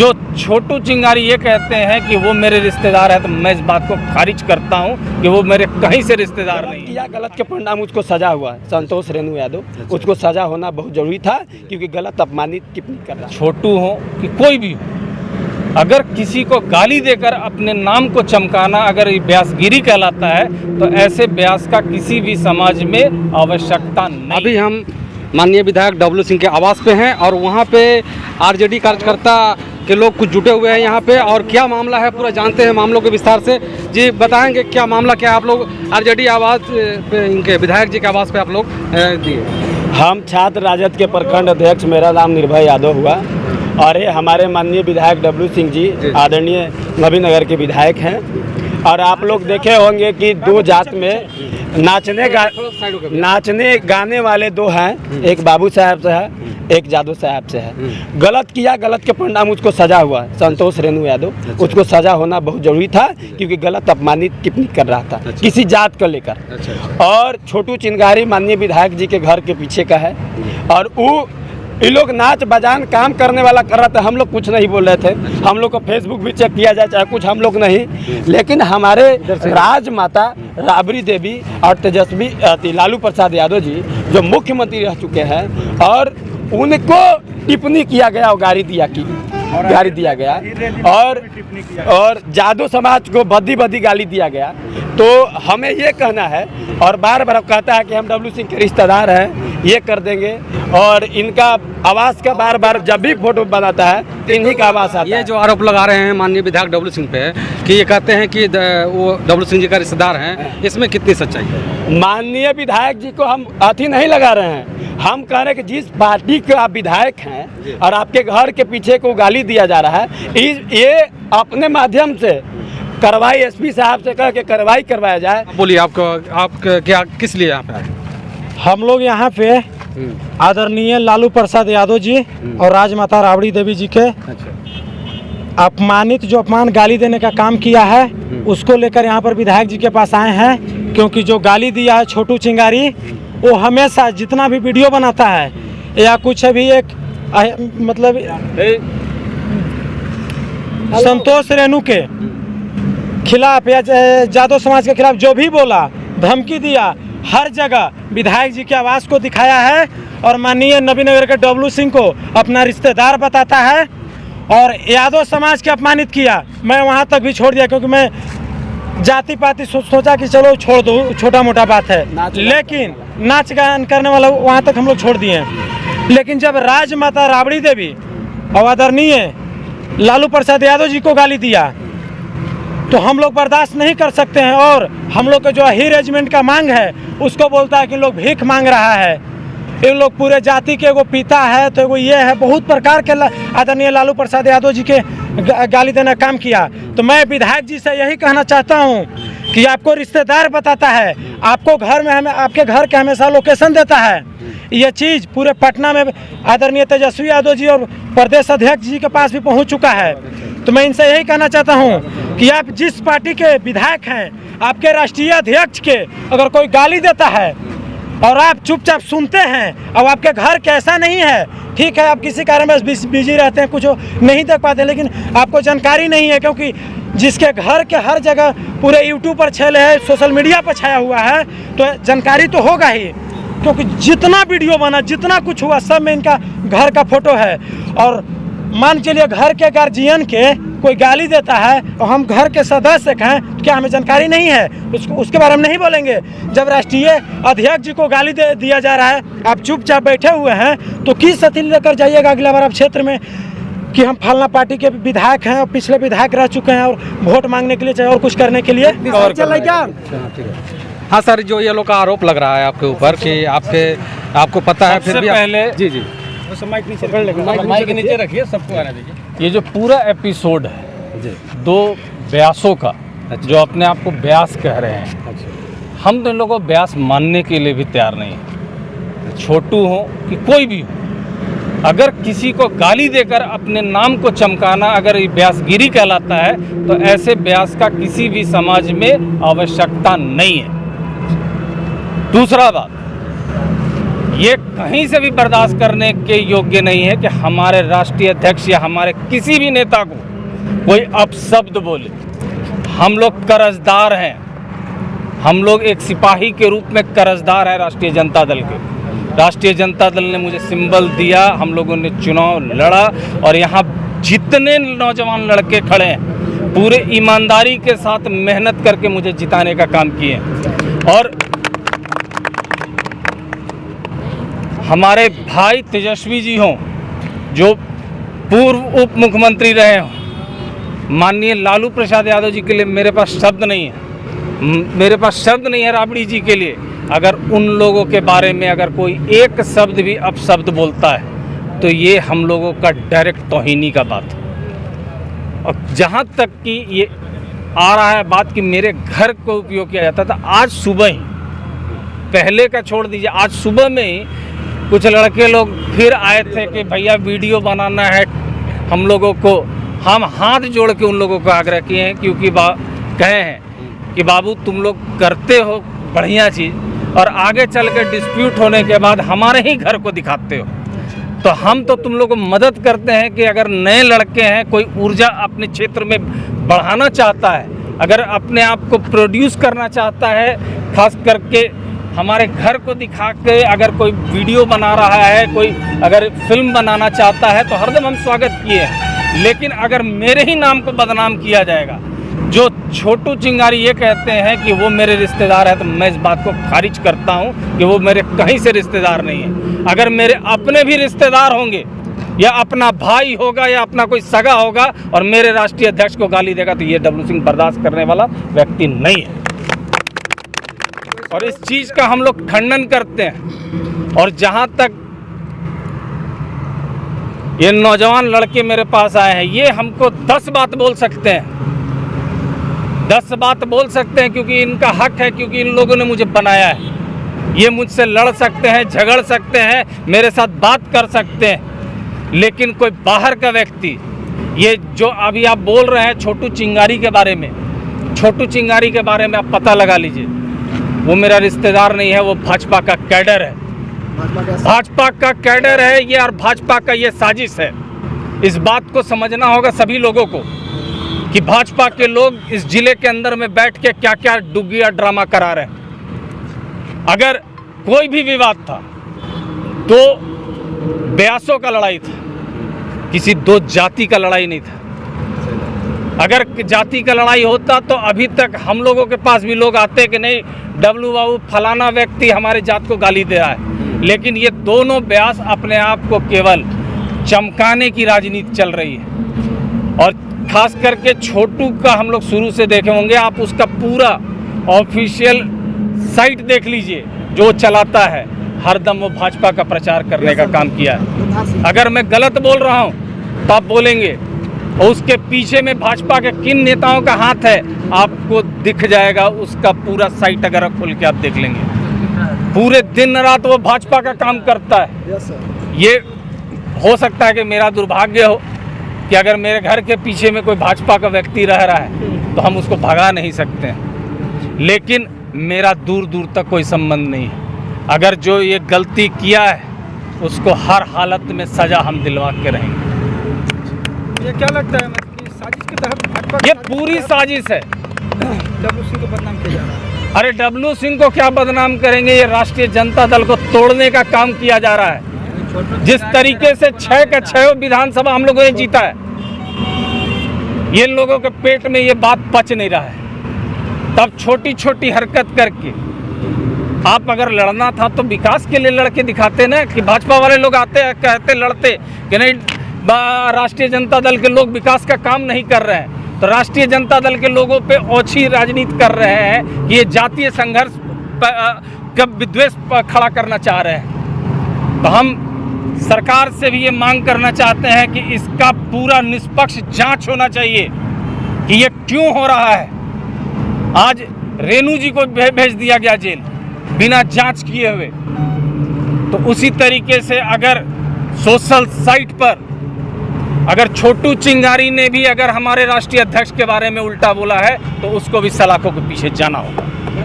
जो छोटू चिंगारी ये कहते हैं कि वो मेरे रिश्तेदार है, तो मैं इस बात को खारिज करता हूँ कि वो मेरे कहीं से रिश्तेदार नहीं किया गलत के परिणाम उसको सजा हुआ है। संतोष रेणु यादव, उसको सजा होना बहुत जरूरी था क्योंकि गलत अपमानित टिप्पणी कर रहा है। छोटू हो कि कोई भी हो, अगर किसी को गाली देकर अपने नाम को चमकाना अगर ये ब्यासगिरी कहलाता है तो ऐसे ब्यास का किसी भी समाज में आवश्यकता नहीं। अभी हम माननीय विधायक डब्लू सिंह के आवास पे हैं और वहाँ पे आरजेडी कार्यकर्ता के लोग कुछ जुटे हुए हैं यहाँ पे, और क्या मामला है पूरा जानते हैं मामलों के विस्तार से। जी बताएंगे क्या मामला, क्या आप लोग आरजेडी आवास पे इनके विधायक जी के आवास पे आप लोग दिए? हम छात्र राजद के प्रखंड अध्यक्ष, मेरा नाम निर्भय यादव हुआ, और ये हमारे माननीय विधायक डब्लू सिंह जी आदरणीय नवीनगर के विधायक हैं। और आप लोग देखे होंगे कि दो जात में नाचने गाने वाले दो हैं, एक बाबू साहब से है, एक जादव साहब से है। गलत किया, गलत के परिणाम उसको सजा हुआ है। संतोष रेणु यादव, उसको सजा होना बहुत जरूरी था क्योंकि गलत अपमानित टिप्पणी कर रहा था किसी जात को लेकर। और छोटू चिंगारी माननीय विधायक जी के घर के पीछे का है, और वो ये लोग नाच बजान काम करने वाला कर रहा था। हम लोग कुछ नहीं बोल रहे थे, हम लोग को फेसबुक भी चेक किया जाए चाहे कुछ, हम लोग नहीं। लेकिन हमारे राजमाता राबड़ी देवी और तेजस्वी लालू प्रसाद यादव जी जो मुख्यमंत्री रह चुके हैं, और उनको टिप्पणी किया गया और गाली दिया गया और जादव समाज को बदी गाली दिया गया। तो हमें ये कहना है, और बार बार कहता है कि हम डब्लू सिंह के रिश्तेदार हैं, ये कर देंगे। और इनका आवास का बार बार जब भी फोटो बनाता है तो इन्हीं का आवास आता है। ये जो आरोप लगा रहे हैं माननीय विधायक डब्लू सिंह पे कि ये कहते हैं कि वो डब्लू सिंह जी का रिश्तेदार हैं, इसमें कितनी सच्चाई है? माननीय विधायक जी को हम अथी नहीं लगा रहे हैं, हम कह रहे हैं कि जिस पार्टी के आप विधायक हैं और आपके घर के पीछे को गाली दिया जा रहा है, ये अपने माध्यम से कार्रवाई एसपी साहब से कह के कार्रवाई करवाया जाए। बोलिए आप क्या किस लिए यहाँ पे आए? हम लोग यहाँ पे आदरणीय लालू प्रसाद यादव जी और राजमाता राबड़ी देवी जी के अपमान गाली देने का काम किया है, उसको लेकर यहाँ पर विधायक जी के पास आए हैं। क्योंकि जो गाली दिया है छोटू चिंगारी, वो हमेशा जितना भी वीडियो बनाता है या कुछ भी एक मतलब संतोष रेणु के खिलाफ या जादव समाज के खिलाफ जो भी बोला, धमकी दिया, हर जगह विधायक जी के आवास को दिखाया है और माननीय नवीनगर के डब्लू सिंह को अपना रिश्तेदार बताता है और यादव समाज के अपमानित किया। मैं वहाँ तक भी छोड़ दिया क्योंकि मैं जाति पाति सोचा कि चलो छोड़ दो, छोटा मोटा बात है, लेकिन नाच गान करने वाला वहाँ तक हम लोग छोड़ दिए। लेकिन जब राजमाता राबड़ी देवी और आदरणीय लालू प्रसाद यादव जी को गाली दिया तो हम लोग बर्दाश्त नहीं कर सकते हैं। और हम लोग का जो ही रेजिमेंट का मांग है उसको बोलता है कि लोग भीख मांग रहा है, इन लोग पूरे जाति के एगो पिता है, तो एगो ये है, बहुत प्रकार के आदरणीय लालू प्रसाद यादव जी के गाली देना काम किया। तो मैं विधायक जी से यही कहना चाहता हूँ कि आपको रिश्तेदार बताता है, आपको घर में हमें आपके घर के हमेशा लोकेशन देता है। ये चीज़ पूरे पटना में आदरणीय तेजस्वी यादव जी और प्रदेश अध्यक्ष जी के पास भी पहुँच चुका है। तो मैं इनसे यही कहना चाहता हूँ कि आप जिस पार्टी के विधायक हैं, आपके राष्ट्रीय अध्यक्ष के अगर कोई गाली देता है और आप चुपचाप सुनते हैं, अब आपके घर कैसा नहीं है, ठीक है, आप किसी कारणवश बिजी रहते हैं, कुछ नहीं देख पाते, लेकिन आपको जानकारी नहीं है। क्योंकि जिसके घर के हर जगह पूरे यूट्यूब पर छाया है, सोशल मीडिया पर छाया हुआ है, तो जानकारी तो होगा ही। क्योंकि जितना वीडियो बना, जितना कुछ हुआ, सब में इनका घर का फोटो है। और मान चलिए घर के गार्जियन के कोई गाली देता है और हम घर के सदस्य हैं, तो क्या हमें जानकारी नहीं है? उसके बारे में नहीं बोलेंगे? जब राष्ट्रीय अध्यक्ष जी को गाली दिया जा रहा है, आप चुपचाप बैठे हुए हैं, तो किस स्थिति लेकर जाइएगा अगला बार आप क्षेत्र में कि हम फलना पार्टी के विधायक हैं और पिछले विधायक रह चुके हैं और वोट मांगने के लिए चाहे और कुछ करने के लिए चल क्या? हाँ सर, जो ये लोग का आरोप लग रहा है आपके ऊपर कि आपको पता है, फिर भी पहले जी माइक के नीचे रखिए, सबको आने दीजिए। ये जो पूरा एपिसोड है दो ब्यासों का, जो अपने आप को ब्यास कह रहे हैं, हम तो इन लोगों को ब्यास मानने के लिए भी तैयार नहीं है। छोटू हो कि कोई भी हो, अगर किसी को गाली देकर अपने नाम को चमकाना अगर ये ब्यासगिरी कहलाता है तो ऐसे ब्यास का किसी भी समाज में आवश्यकता नहीं है। दूसरा बात, ये कहीं से भी बर्दाश्त करने के योग्य नहीं है कि हमारे राष्ट्रीय अध्यक्ष या हमारे किसी भी नेता को कोई अपशब्द बोले। हम लोग कर्जदार हैं, हम लोग एक सिपाही के रूप में कर्जदार हैं राष्ट्रीय जनता दल के। राष्ट्रीय जनता दल ने मुझे सिंबल दिया, हम लोगों ने चुनाव लड़ा और यहाँ जितने नौजवान लड़के खड़े हैं पूरे ईमानदारी के साथ मेहनत करके मुझे जिताने का काम किए हैं। और हमारे भाई तेजस्वी जी हों, जो पूर्व उप मुख्यमंत्री रहे हों, माननीय लालू प्रसाद यादव जी के लिए मेरे पास शब्द नहीं है, मेरे पास शब्द नहीं है राबड़ी जी के लिए। अगर उन लोगों के बारे में अगर कोई एक शब्द भी अपशब्द बोलता है तो ये हम लोगों का डायरेक्ट तौहीनी का बात है। और जहाँ तक कि ये आ रहा है बात कि मेरे घर को उपयोग किया जाता था, आज सुबह ही, पहले का छोड़ दीजिए, आज सुबह में ही कुछ लड़के लोग फिर आए थे कि भैया वीडियो बनाना है हम लोगों को। हम हाथ जोड़ के उन लोगों को आग्रह किए हैं, क्योंकि कहे हैं कि बाबू तुम लोग करते हो बढ़िया चीज़ और आगे चल के डिस्प्यूट होने के बाद हमारे ही घर को दिखाते हो। तो हम तो तुम लोग को मदद करते हैं कि अगर नए लड़के हैं, कोई ऊर्जा अपने क्षेत्र में बढ़ाना चाहता है, अगर अपने आप को प्रोड्यूस करना चाहता है, खास करके हमारे घर को दिखा के अगर कोई वीडियो बना रहा है, कोई अगर फिल्म बनाना चाहता है तो हरदम हम स्वागत किए हैं। लेकिन अगर मेरे ही नाम को बदनाम किया जाएगा, जो छोटू चिंगारी ये कहते हैं कि वो मेरे रिश्तेदार है, तो मैं इस बात को खारिज करता हूँ कि वो मेरे कहीं से रिश्तेदार नहीं है। अगर मेरे अपने भी रिश्तेदार होंगे या अपना भाई होगा या अपना कोई सगा होगा और मेरे राष्ट्रीय अध्यक्ष को गाली देगा तो ये डब्लू सिंह बर्दाश्त करने वाला व्यक्ति नहीं है। और इस चीज़ का हम लोग खंडन करते हैं। और जहाँ तक ये नौजवान लड़के मेरे पास आए हैं, ये हमको 10 बात बोल सकते हैं, 10 बात बोल सकते हैं, क्योंकि इनका हक है, क्योंकि इन लोगों ने मुझे बनाया है। ये मुझसे लड़ सकते हैं, झगड़ सकते हैं, मेरे साथ बात कर सकते हैं, लेकिन कोई बाहर का व्यक्ति, ये जो अभी आप बोल रहे हैं छोटू चिंगारी के बारे में, छोटू चिंगारी के बारे में आप पता लगा लीजिए, वो मेरा रिश्तेदार नहीं है, वो भाजपा का कैडर है, भाजपा का कैडर है ये, और भाजपा का ये साजिश है। इस बात को समझना होगा सभी लोगों को कि भाजपा के लोग इस जिले के अंदर में बैठ के क्या क्या डुग्गिया ड्रामा करा रहे हैं। अगर कोई भी विवाद था तो ब्यासों का लड़ाई था, किसी दो जाति का लड़ाई नहीं था। अगर जाति का लड़ाई होता तो अभी तक हम लोगों के पास भी लोग आते कि नहीं डब्लू बाबू फलाना व्यक्ति हमारे जात को गाली दे रहा है। लेकिन ये दोनों ब्यास अपने आप को केवल चमकाने की राजनीति चल रही है। और खास करके छोटू का हम लोग शुरू से देखे होंगे, आप उसका पूरा ऑफिशियल साइट देख लीजिए जो चलाता है, हरदम वो भाजपा का प्रचार करने का काम किया है। अगर मैं गलत बोल रहा हूँ तो आप बोलेंगे, और उसके पीछे में भाजपा के किन नेताओं का हाथ है आपको दिख जाएगा, उसका पूरा साइट अगर खोल के आप देख लेंगे, पूरे दिन रात वो भाजपा का काम करता है। ये हो सकता है कि मेरा दुर्भाग्य हो कि अगर मेरे घर के पीछे में कोई भाजपा का व्यक्ति रह रहा है तो हम उसको भगा नहीं सकते हैं, लेकिन मेरा दूर दूर तक कोई संबंध नहीं है। अगर जो ये गलती किया है उसको हर हालत में सज़ा हम दिलवा के रहेंगे। ये क्या लगता है कि साजिश के तहत भाजपा, ये पूरी साजिश है। डब्लू सिंह को बदनाम किया जा रहा है। अरे डब्लू सिंह को क्या बदनाम करेंगे, ये राष्ट्रीय जनता दल को तोड़ने का काम किया जा रहा है। जिस तरीके से 6 का 6 विधानसभा हम लोगों ने जीता है, ये लोगों के पेट में ये बात पच नहीं रहा है। तब छोटी छोटी हरकत करके आप अगर लड़ना था तो विकास के लिए लड़के दिखाते ना, कि भाजपा वाले लोग आते हैं कहते लड़ते कि नहीं राष्ट्रीय जनता दल के लोग विकास का काम नहीं कर रहे हैं, तो राष्ट्रीय जनता दल के लोगों पे ओछी राजनीति कर रहे हैं कि ये जातीय संघर्ष का विद्वेष खड़ा करना चाह रहे हैं। तो हम सरकार से भी ये मांग करना चाहते हैं कि इसका पूरा निष्पक्ष जांच होना चाहिए कि ये क्यों हो रहा है। आज रेणु जी को भेज दिया गया जेल बिना जांच किए हुए, तो उसी तरीके से अगर सोशल साइट पर अगर छोटू चिंगारी ने भी अगर हमारे राष्ट्रीय अध्यक्ष के बारे में उल्टा बोला है तो उसको भी सलाखों के पीछे जाना होगा।